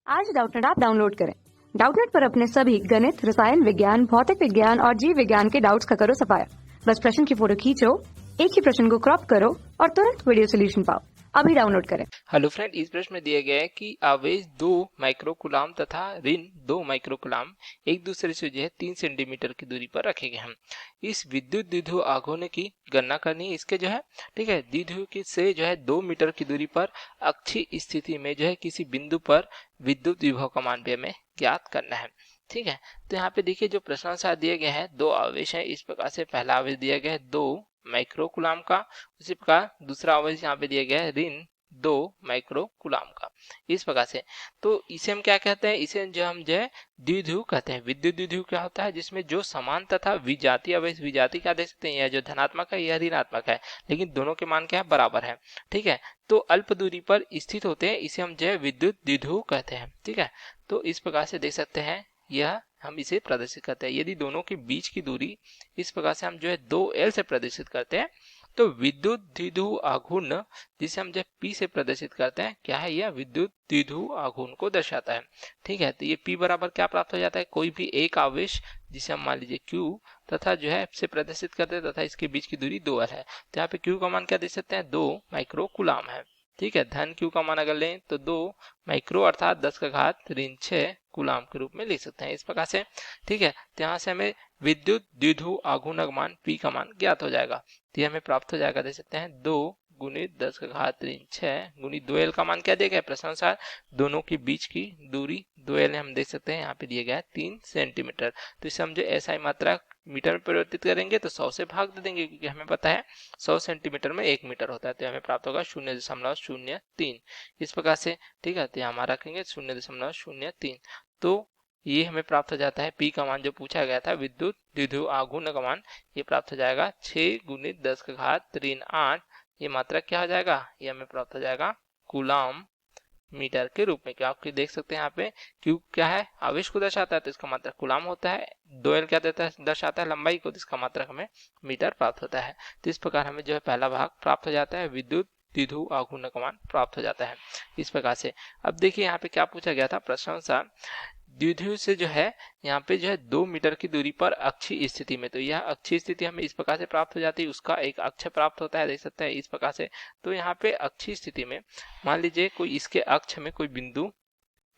आज Doubtnut app download करें। Doubtnut पर अपने सभी गणित, रसायन विज्ञान, भौतिक विज्ञान और जीव विज्ञान के डाउट्स का करो सफाया। बस प्रश्न की फोटो खींचो, एक ही प्रश्न को क्रॉप करो और तुरंत वीडियो सोल्यूशन पाओ। अभी डाउनलोड करें। हेलो फ्रेंड, इस प्रश्न में दिया गया है कि आवेश 2 माइक्रोकुलाम तथा ऋण 2 माइक्रोकुलाम एक दूसरे से जो है 3 सेंटीमीटर की दूरी पर रखे गए हैं। इस विद्युत द्विध्रुव आघूर्ण की गणना करनी है। इसके जो है ठीक है द्विध्रुव की से जो है 2 मीटर की दूरी पर अक्षीय स्थिति में जो है किसी बिंदु पर विद्युत विभव का मान भी हमें ज्ञात करना है। ठीक है, तो यहाँ पे देखिए जो प्रश्नानुसार दिए गए हैं दो आवेश है। इस प्रकार से पहला आवेश दिया गया है 2 माइक्रोकुलाम का, उसी प्रकार दूसरा आवेश यहाँ पे दिया गया है ऋण 2 माइक्रोकुलाम का। इस प्रकार से तो इसे हम क्या कहते हैं, इसे जो हम जो है द्विध्रुव कहते हैं। विद्युत द्विध्रुव क्या होता है, जिसमें जो समान तथा विजातीय आवेश, विजातीय क्या देख सकते हैं, यह जो धनात्मक है यह ऋणात्मक है, लेकिन दोनों के मान क्या है, बराबर है। ठीक है, तो अल्प दूरी पर स्थित होते हैं, इसे हम जो है विद्युत द्विध्रुव कहते हैं। ठीक है, तो इस प्रकार से देख सकते हैं, यह हम इसे प्रदर्शित करते हैं। यदि दोनों के बीच की दूरी इस प्रकार से हम जो है 2L से प्रदर्शित करते हैं, तो विद्युत द्विध्रुव आघूर्ण जिसे हम जब P से प्रदर्शित करते हैं, क्या है, यह विद्युत द्विध्रुव आघूर्ण को दर्शाता है। ठीक है, तो ये P बराबर क्या प्राप्त हो जाता है, कोई भी एक आवेश जिसे हम मान लीजिए Q तथा जो है से प्रदर्शित करते हैं तथा इसके बीच की दूरी 2L है। तो यहाँ पे Q का मान क्या दे सकते हैं, 2 माइक्रोकुलाम है। ठीक है, धन Q का मान अगर लें तो 2 माइक्रो अर्थात 10 का घात ऋण 6 कुलाम के रूप में लिख सकते हैं इस प्रकार से। ठीक है, तो यहाँ से हमें विद्युत द्विध्रुव आघूर्ण का मान P का मान ज्ञात हो जाएगा। तो ये हमें प्राप्त हो जाएगा, देख सकते हैं 2 गुणित 10 का घात ऋण 6 गुणित 2L का मान क्या दिया गया है, प्रश्नानुसार दोनों के बीच की दूरी 2L हम देख सकते हैं, यहाँ पे दिया गया है 3 सेंटीमीटर। तो इसे हम जो SI मात्रा मीटर में परिवर्तित करेंगे तो 100 से भाग दे देंगे, क्योंकि हमें पता है 100 सेंटीमीटर में 1 मीटर होता है। तो हमें प्राप्त होगा 0.03 इस प्रकार से। ठीक है, तो यहाँ रखेंगे 0.03। तो ये हमें प्राप्त हो जाता है P का मान जो पूछा गया था विद्युत द्विध्रुव आघूर्ण का मान, ये प्राप्त हो जाएगा 6 गुणित 10 का घात ऋण 8। ये मात्रा क्या हो जाएगा, ये हमें प्राप्त हो जाएगा कूलाम मीटर के रूप में। क्या आप देख सकते हैं यहाँ पे Q क्या है, आवेश को दर्शाता है, तो इसका मात्रक कूलाम होता है। 2L क्या देता है, दर्शाता है लंबाई को, तो इसका मात्रक हमें मीटर प्राप्त होता है। तो इस प्रकार हमें जो है पहला भाग प्राप्त हो जाता है, विद्युत द्विध्रुव आघूर्ण का मान प्राप्त हो जाता है इस प्रकार से। अब देखिए यहाँ पे क्या पूछा गया था, प्रश्नानुसार द्विध्रुव से जो है यहाँ पे जो है 2 मीटर की दूरी पर अक्षीय स्थिति में, तो यह अक्षीय स्थिति हमें इस प्रकार से प्राप्त हो जाती है, उसका एक अक्ष प्राप्त होता है, देख सकते हैं इस प्रकार से। तो यहाँ पे अक्षीय स्थिति में मान लीजिए कोई इसके अक्ष में कोई बिंदु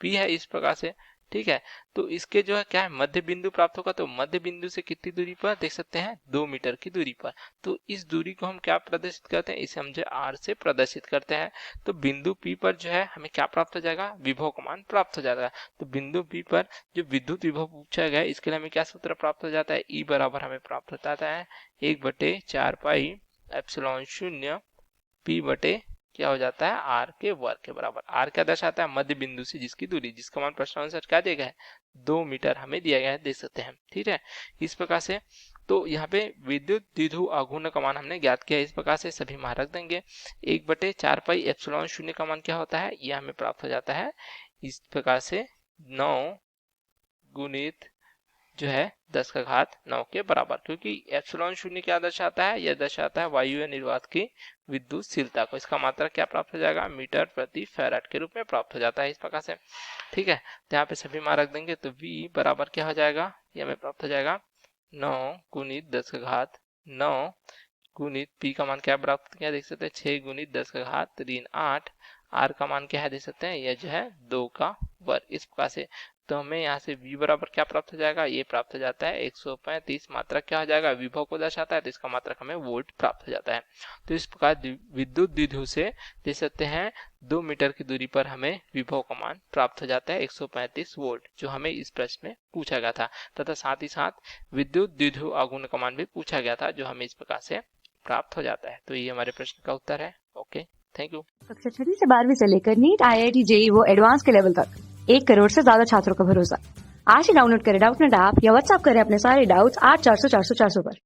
P है इस प्रकार से। ठीक है, तो इसके जो है क्या है, मध्य बिंदु प्राप्त होगा। तो मध्य बिंदु से कितनी दूरी पर, देख सकते हैं 2 मीटर की दूरी पर। तो इस दूरी को हम क्या प्रदर्शित करते हैं, इसे हम जो R से प्रदर्शित करते हैं। तो बिंदु P पर जो है हमें क्या प्राप्त हो जाएगा, विभव का मान प्राप्त हो जाएगा। तो बिंदु P पर जो विद्युत विभव पूछा गया है, इसके लिए हमें क्या सूत्र प्राप्त हो जाता है, E बराबर हमें प्राप्त होता है 1/4 पाई एप्सिलॉन 0 P बटे क्या हो जाता है, R के वर्ग के बराबर। R क्या दर्शाता है, मध्य बिंदु से जिसकी दूरी, जिसका मान प्रश्नानुसार क्या दिया गया है, 2 मीटर हमें दिया गया है, देख सकते हैं। ठीक है, इस प्रकार से तो यहाँ पे विद्युत द्विध्रुव आघूर्ण का मान हमने ज्ञात किया। इस प्रकार से सभी मान रख देंगे। 1/4 पाई एप्सिलॉन 0 का मान क्या होता है, यह हमें प्राप्त हो जाता है इस प्रकार से 9 गुणित जो है 10 का घात 9 के बराबर, क्योंकि एप्सिलॉन 0 क्या दर्शाता है, यह दर्शाता है वायु निर्वात की विद्युतशीलता को। इसका मात्रा क्या प्राप्त हो जाएगा, मीटर प्रति फैराड के रूप में प्राप्त हो जाता है इस प्रकार से। ठीक है, तो यहाँ पे सभी मान रख देंगे, तो V बराबर क्या हो जाएगा, ये हमें प्राप्त हो जाएगा 9 गुणित 10 का घात 9 गुणित P का मान क्या प्राप्त किया, देख सकते हैं 6 गुणित 10 का घात ऋण 8। R का मान क्या है, देख सकते हैं यह जो है 2 का वर्ग इस प्रकार से। तो हमें यहाँ से V बराबर क्या प्राप्त हो जाएगा, ये प्राप्त हो जाता है 135। मात्रक क्या हो जाएगा, विभव को दर्शाता है, तो इसका मात्रक हमें वोल्ट प्राप्त हो जाता है। तो इस प्रकार विद्युत द्विध्रुव से देख सकते हैं 2 मीटर की दूरी पर हमें विभव का मान प्राप्त हो जाता है 135 वोल्ट, जो हमें इस प्रश्न में पूछा गया था। तथा साथ ही साथ विद्युत द्विध्रुव आघूर्ण का मान भी पूछा गया था, जो हमें इस प्रकार से प्राप्त हो जाता है। तो ये हमारे प्रश्न का उत्तर है। Okay, thank you. कक्षा 6 से 12वीं से लेकर नीट, IIT, JEE वो एडवांस के लेवल तक 1 करोड़ से ज्यादा छात्रों का भरोसा। आज ही डाउनलोड करें डाउटनेट ऐप या व्हाट्सएप करें अपने सारे डाउट्स 8400 400 400 पर।